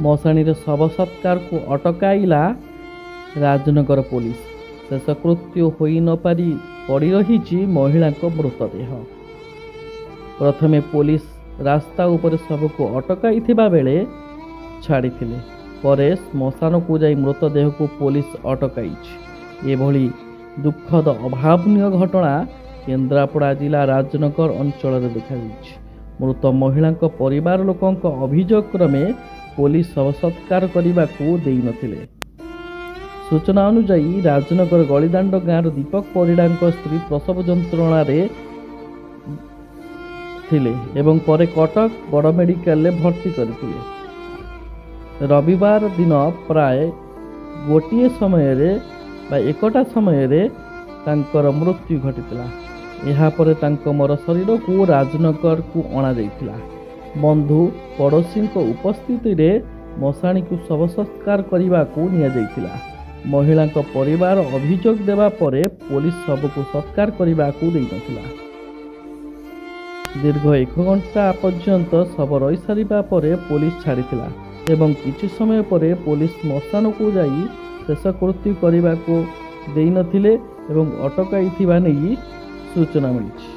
ମଶାଣୀର ଶବ ସତ୍କାରକୁ ଅଟକାଇଲା ରାଜନଗର ପୋଲିସ। ଶେଷକୃତ୍ୟ ହୋଇ ନପାରି ପଡ଼ି ରହିଛି ମହିଳାଙ୍କ ମୃତଦେହ। ପ୍ରଥମେ ପୋଲିସ ରାସ୍ତା ଉପରେ ଶବକୁ ଅଟକାଇଥିବା ବେଳେ ଛାଡ଼ିଥିଲେ, ପରେ ଶ୍ମଶାନକୁ ଯାଇ ମୃତଦେହକୁ ପୋଲିସ ଅଟକାଇଛି। ଏଭଳି ଦୁଃଖଦ ଅଭାବନୀୟ ଘଟଣା କେନ୍ଦ୍ରାପଡ଼ା ଜିଲ୍ଲା ରାଜନଗର ଅଞ୍ଚଳରେ ଦେଖାଯାଇଛି। ମୃତ ମହିଳାଙ୍କ ପରିବାର ଲୋକଙ୍କ ଅଭିଯୋଗ କ୍ରମେ ପୋଲିସ ଶବ ସତ୍କାର କରିବାକୁ ଦେଇନଥିଲେ। ସୂଚନା ଅନୁଯାୟୀ ରାଜନଗର ଗଳିଦାଣ୍ଡ ଗାଁର ଦୀପକ ପରିଡ଼ାଙ୍କ ସ୍ତ୍ରୀ ପ୍ରସବ ଯନ୍ତ୍ରଣାରେ ଥିଲେ ଏବଂ ପରେ କଟକ ବଡ଼ ମେଡିକାଲରେ ଭର୍ତ୍ତି କରିଥିଲେ। ରବିବାର ଦିନ ପ୍ରାୟ 1ଟା ସମୟରେ ତାଙ୍କର ମୃତ୍ୟୁ ଘଟିଥିଲା। ଏହାପରେ ତାଙ୍କ ମର ଶରୀରକୁ ରାଜନଗରକୁ ଅଣାଯାଇଥିଲା। ବନ୍ଧୁ ପଡ଼ୋଶୀଙ୍କ ଉପସ୍ଥିତିରେ ମଶାଣୀକୁ ଶବ ସତ୍କାର କରିବାକୁ ନିଆଯାଇଥିଲା। ମହିଳାଙ୍କ ପରିବାର ଅଭିଯୋଗ ଦେବା ପରେ ପୋଲିସ ଶବକୁ ସତ୍କାର କରିବାକୁ ଦେଇନଥିଲା। ଦୀର୍ଘ 1 ଘଣ୍ଟା ପର୍ଯ୍ୟନ୍ତ ଶବ ରହିସାରିବା ପରେ ପୋଲିସ ଛାଡ଼ିଥିଲା ଏବଂ କିଛି ସମୟ ପରେ ପୋଲିସ ଶ୍ମଶାନକୁ ଯାଇ ଶେଷକୃତ୍ୟ କରିବାକୁ ଦେଇନଥିଲେ ଏବଂ ଅଟକାଇଥିବା ନେଇ ସୂଚନା ମିଳିଛି।